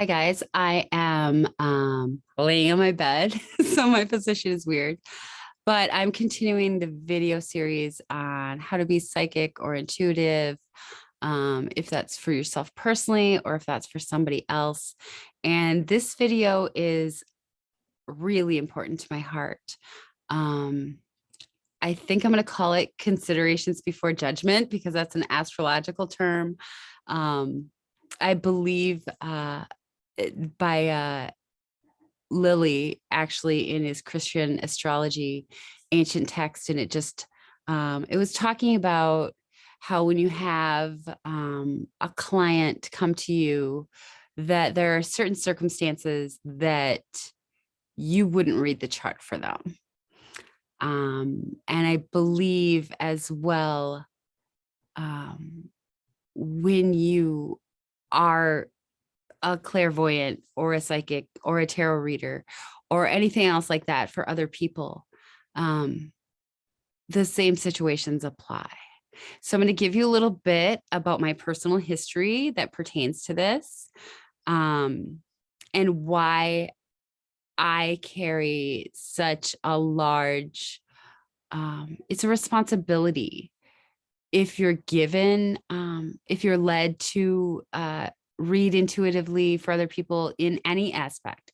Hi guys, I am laying on my bed, so my position is weird, but I'm continuing the video series on how to be psychic or intuitive, if that's for yourself personally or if that's for somebody else. And this video is really important to my heart. Um, I think I'm going to call it considerations before judgment because that's an astrological term. Um, I believe by Lilly actually in his Christian astrology ancient text, and it was talking about how when you have a client come to you, that there are certain circumstances that you wouldn't read the chart for them. And I believe as well, when you are a clairvoyant or a psychic or a tarot reader or anything else like that for other people, the same situations apply. So I'm going to give you a little bit about my personal history that pertains to this, and why I carry such a large, it's a responsibility if you're given, if you're led to read intuitively for other people in any aspect,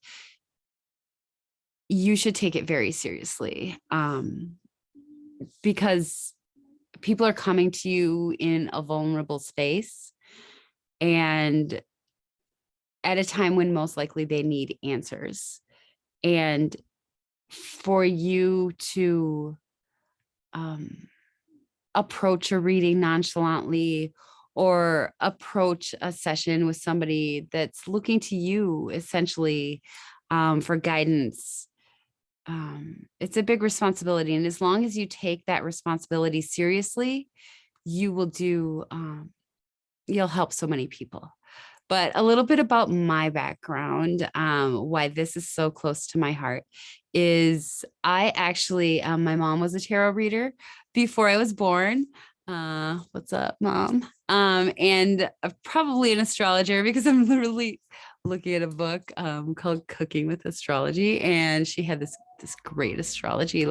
you should take it very seriously, because people are coming to you in a vulnerable space and at a time when most likely they need answers. And for you to approach a reading nonchalantly or approach a session with somebody that's looking to you essentially for guidance, it's a big responsibility. And as long as you take that responsibility seriously, you will do, you'll help so many people. But a little bit about my background, why this is so close to my heart, is I actually, my mom was a tarot reader before I was born. What's up, mom? And probably an astrologer because I'm literally looking at a book called Cooking with Astrology, and she had this great astrology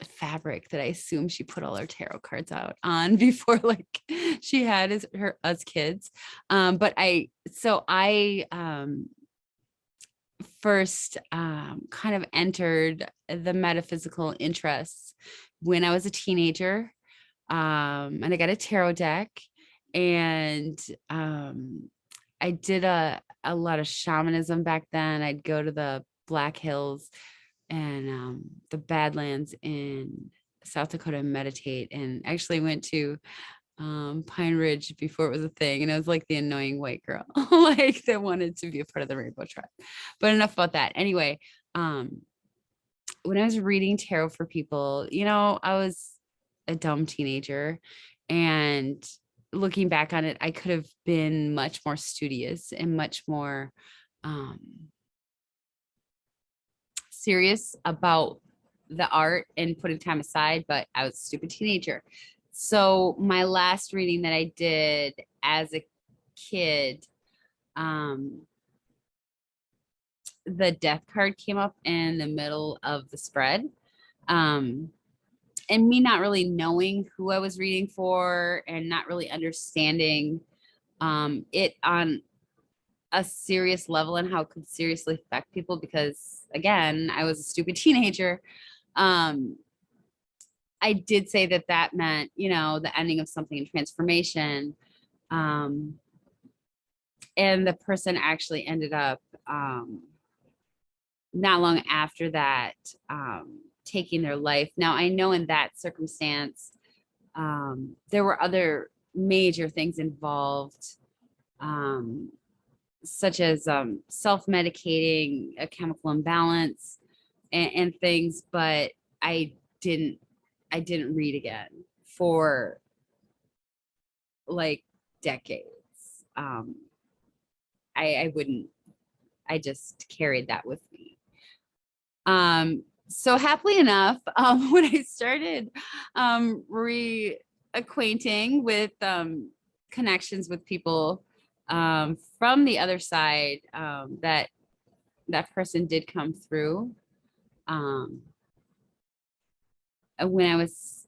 fabric that I assume she put all her tarot cards out on before like she had us kids. But I first kind of entered the metaphysical interests when I was a teenager, and I got a tarot deck, and I did a lot of shamanism back then. I'd go to the Black Hills and the Badlands in South Dakota and meditate, and actually went to Pine Ridge before it was a thing. And I was like the annoying white girl, like that wanted to be a part of the Rainbow Tribe. But enough about that. Anyway, when I was reading tarot for people, I was a dumb teenager, and looking back on it, I could have been much more studious and much more serious about the art and putting time aside, but I was a stupid teenager. So my last reading that I did as a kid, the death card came up in the middle of the spread. And me not really knowing who I was reading for and not really understanding it on a serious level and how it could seriously affect people, because again, I was a stupid teenager. I did say that meant, the ending of something in transformation. And the person actually ended up not long after that taking their life. Now, I know in that circumstance, there were other major things involved, such as self-medicating, a chemical imbalance, and things, but I didn't read again for like decades. I wouldn't, I just carried that with me. So happily enough, when I started reacquainting with connections with people From the other side, that person did come through um, when I was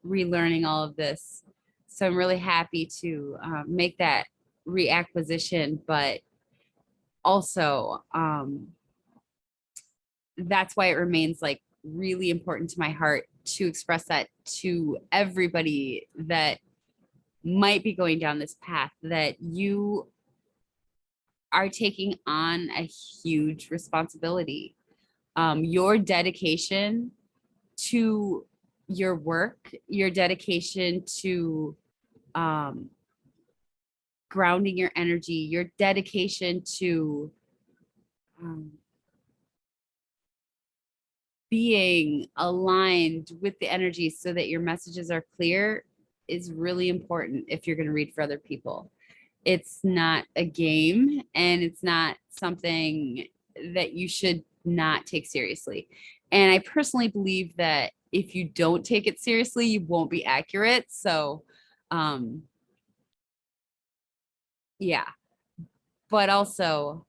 relearning all of this. So I'm really happy to make that reacquisition, but also that's why it remains like really important to my heart to express that to everybody that might be going down this path, that you are taking on a huge responsibility. Your dedication to your work, your dedication to um, grounding your energy, your dedication to um, being aligned with the energy so that your messages are clear is really important if you're going to read for other people. It's not a game, and it's not something that you should not take seriously. And I personally believe that if you don't take it seriously, you won't be accurate. So, um, yeah. But also,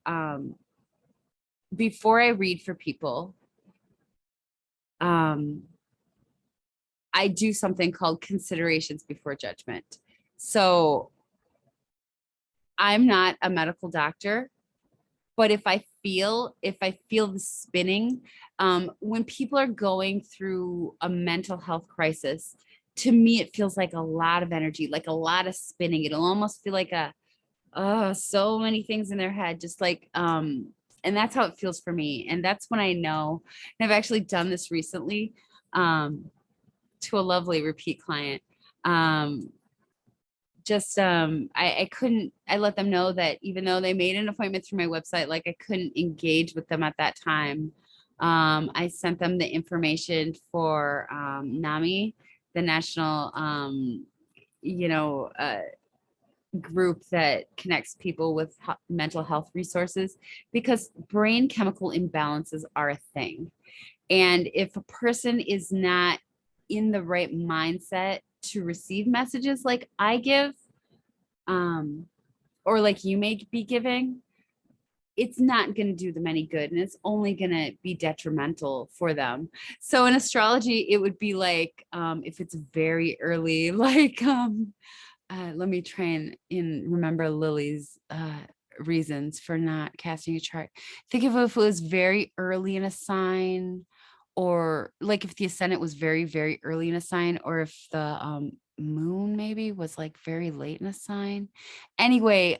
before I read for people, um, I do something called considerations before judgment. So I'm not a medical doctor, but if I feel the spinning, when people are going through a mental health crisis, to me it feels like a lot of energy, like a lot of spinning. It'll almost feel like a so many things in their head, just like and that's how it feels for me. And that's when I know, and I've actually done this recently um to a lovely repeat client. Um just I couldn't, I let them know that even though they made an appointment through my website, like I couldn't engage with them at that time. I sent them the information for NAMI, the national you know group that connects people with mental health resources, because brain chemical imbalances are a thing. And if a person is not in the right mindset to receive messages like I give, um, or like you may be giving, it's not going to do them any good, and it's only going to be detrimental for them. So in astrology, it would be like if it's very early, like let me try and remember Lily's reasons for not casting a chart. Think of if it was very early in a sign, or like if the ascendant was very, very early in a sign, or if the moon maybe was like very late in a sign. Anyway,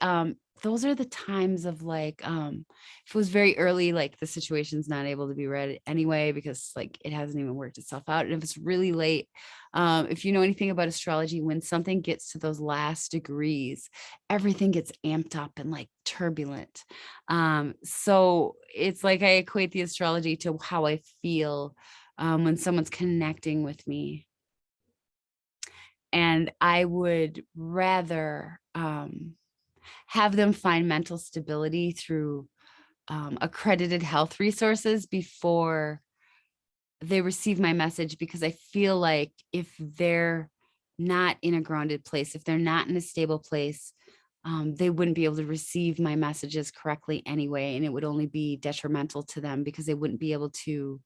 those are the times of like if it was very early, like the situation's not able to be read anyway because like it hasn't even worked itself out. And if it's really late, if you know anything about astrology, when something gets to those last degrees, everything gets amped up and like turbulent. So it's like I equate the astrology to how I feel when someone's connecting with me. And I would rather have them find mental stability through accredited health resources before they receive my message, because I feel like if they're not in a grounded place, if they're not in a stable place, they wouldn't be able to receive my messages correctly anyway, and it would only be detrimental to them because they wouldn't be able to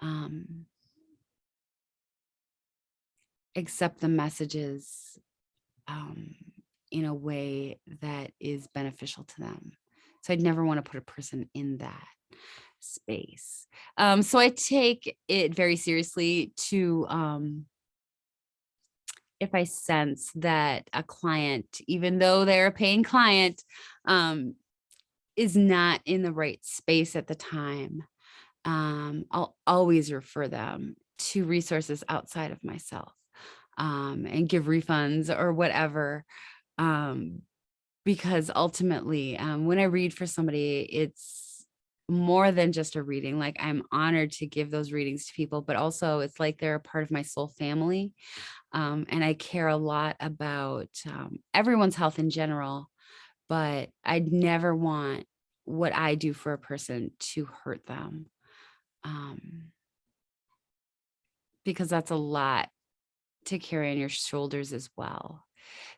um, accept the messages um, in a way that is beneficial to them. So I'd never want to put a person in that space. So I take it very seriously to if I sense that a client, even though they're a paying client, is not in the right space at the time, I'll always refer them to resources outside of myself, and give refunds or whatever. Um, because ultimately, when I read for somebody, it's more than just a reading. Like I'm honored to give those readings to people, but also it's like they're a part of my soul family. And I care a lot about everyone's health in general, but I'd never want what I do for a person to hurt them, um, because that's a lot to carry on your shoulders as well.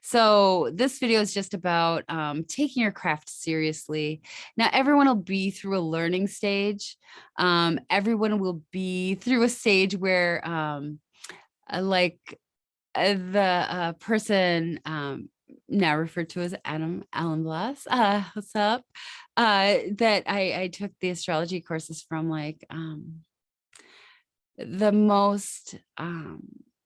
So this video is just about taking your craft seriously. Now, everyone will be through a learning stage. Everyone will be through a stage where like the person now referred to as Alan Blas, what's up? That I took the astrology courses from, like the most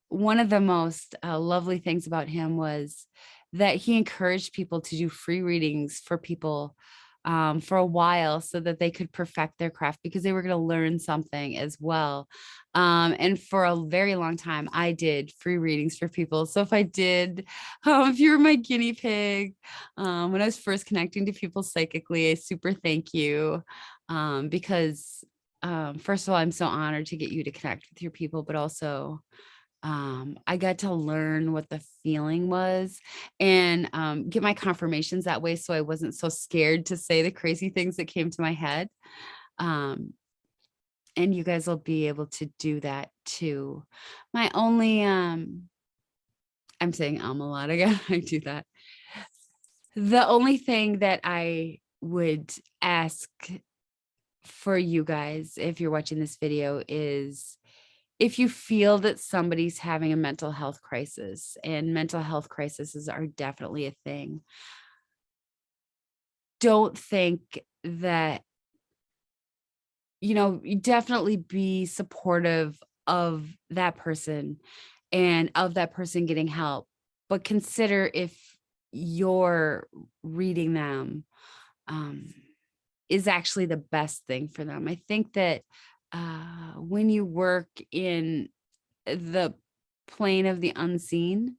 one of the most lovely things about him was that he encouraged people to do free readings for people for a while so that they could perfect their craft, because they were going to learn something as well. And for a very long time, I did free readings for people. So if you were my guinea pig, when I was first connecting to people psychically, a super thank you, because first of all, I'm so honored to get you to connect with your people, but also I got to learn what the feeling was and get my confirmations that way. So I wasn't so scared to say the crazy things that came to my head. And you guys will be able to do that too. My only, I'm saying a lot again, I do that. The only thing that I would ask for you guys, if you're watching this video, is if you feel that somebody's having a mental health crisis, and mental health crises are definitely a thing, don't think that, you definitely be supportive of that person and of that person getting help, but consider if you're reading them is actually the best thing for them. I think that when you work in the plane of the unseen,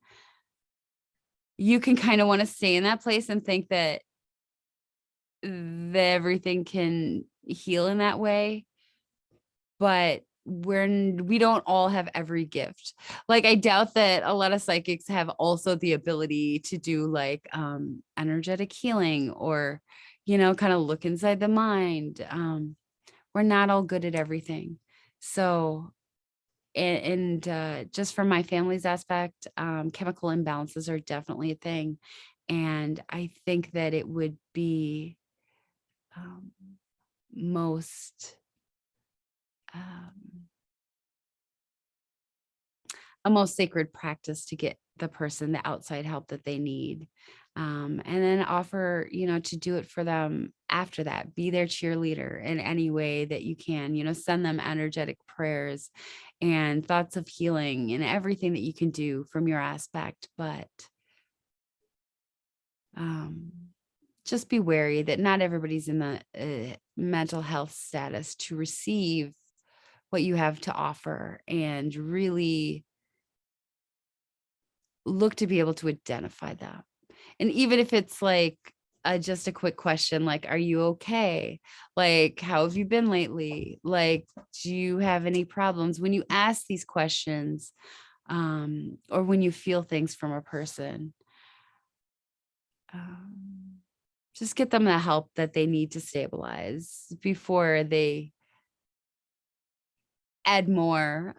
you can kind of want to stay in that place and think that everything can heal in that way. But we don't all have every gift. Like, I doubt that a lot of psychics have also the ability to do like energetic healing, or, kind of look inside the mind. We're not all good at everything. So, and just from my family's aspect, chemical imbalances are definitely a thing. And I think that it would be um, most a most sacred practice to get the person the outside help that they need. And then offer, to do it for them after that. Be their cheerleader in any way that you can, send them energetic prayers and thoughts of healing and everything that you can do from your aspect. But just be wary that not everybody's in the mental health status to receive what you have to offer, and really look to be able to identify that. And even if it's like just a quick question, like, are you okay? Like, how have you been lately? Like, do you have any problems? When you ask these questions, or when you feel things from a person, just get them the help that they need to stabilize before they add more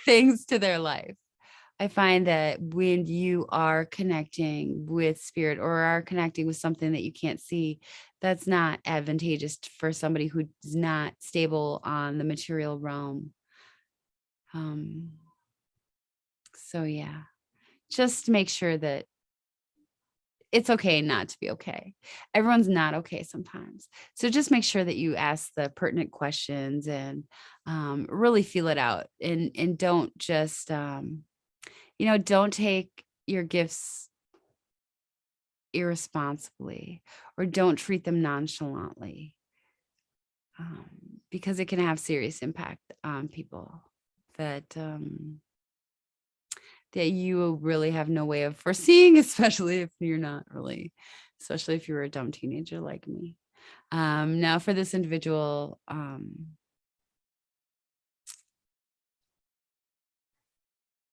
things to their life. I find that when you are connecting with spirit, or are connecting with something that you can't see, that's not advantageous for somebody who's not stable on the material realm. So yeah, just make sure that it's okay not to be okay. Everyone's not okay sometimes. So just make sure that you ask the pertinent questions and really feel it out, and don't just don't take your gifts irresponsibly, or don't treat them nonchalantly, because it can have serious impact on people that that you really have no way of foreseeing, especially if you're a dumb teenager like me. Now for this individual,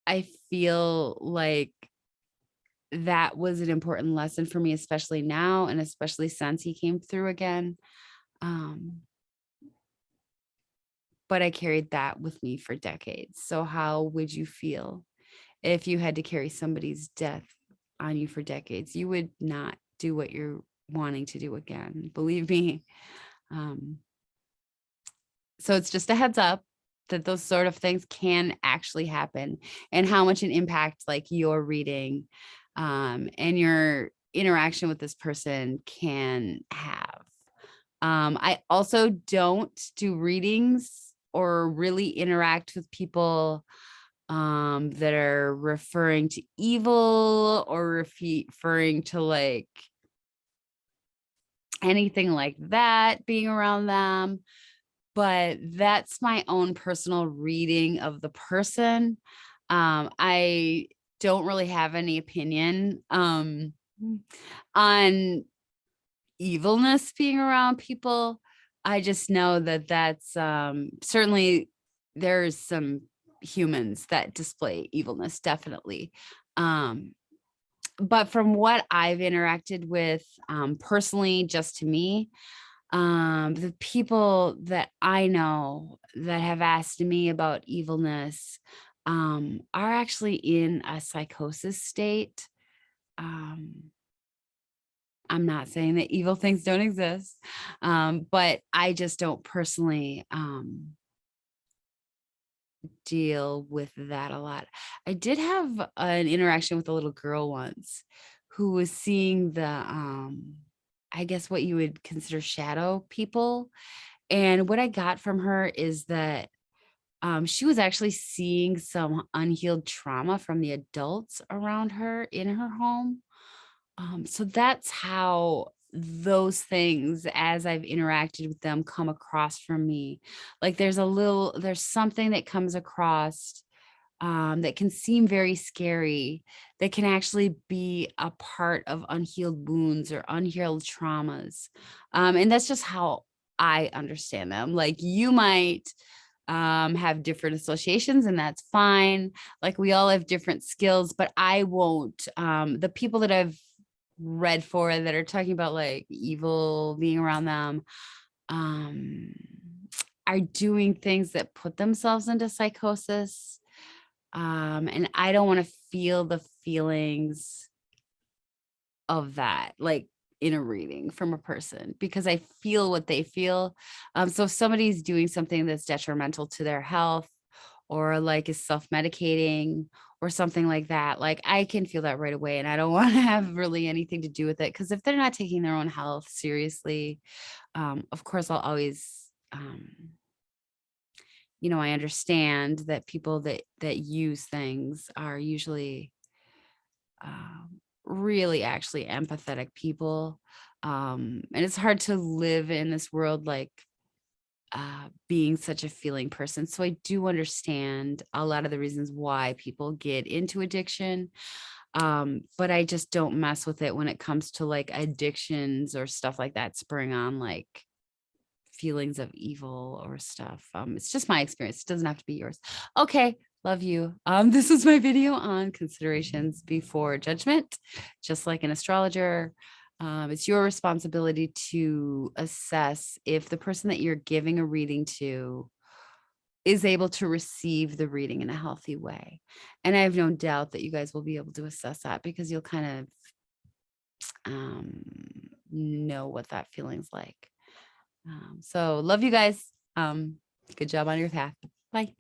I feel like that was an important lesson for me, especially now, and especially since he came through again. But I carried that with me for decades. So how would you feel if you had to carry somebody's death on you for decades, you would not do what you're wanting to do again. Believe me. Um, so it's just a heads up that those sort of things can actually happen, and how much an impact like your reading and your interaction with this person can have. I also don't do readings or really interact with people that are referring to evil or referring to like anything like that being around them. But that's my own personal reading of the person. I don't really have any opinion on evilness being around people. I just know that that's certainly there's some humans that display evilness, definitely. Um, but from what I've interacted with personally, just to me, the people that I know that have asked me about evilness are actually in a psychosis state. Um, I'm not saying that evil things don't exist, but I just don't personally deal with that a lot. I did have an interaction with a little girl once who was seeing the, I guess what you would consider shadow people. And what I got from her is that she was actually seeing some unhealed trauma from the adults around her in her home. So that's how those things, as I've interacted with them, come across from me. Like there's something that comes across that can seem very scary, that can actually be a part of unhealed wounds or unhealed traumas. And that's just how I understand them. Like you might have different associations, and that's fine. Like we all have different skills, but I won't. The people that I've read for that are talking about like evil being around them um, are doing things that put themselves into psychosis. And I don't want to feel the feelings of that, like in a reading from a person, because I feel what they feel. So if somebody's doing something that's detrimental to their health or like is self-medicating or something like that, like I can feel that right away. And I don't want to have really anything to do with it. Because if they're not taking their own health seriously, of course I'll always I understand that people that use things are usually really actually empathetic people. And it's hard to live in this world like being such a feeling person. So I do understand a lot of the reasons why people get into addiction. But I just don't mess with it when it comes to like addictions or stuff like that spurring on like feelings of evil or stuff. It's just my experience. It doesn't have to be yours. Okay. Love you. This is my video on considerations before judgment. Just like an astrologer, it's your responsibility to assess if the person that you're giving a reading to is able to receive the reading in a healthy way. And I have no doubt that you guys will be able to assess that, because you'll kind of know what that feeling's like. So love you guys. Good job on your path. Bye.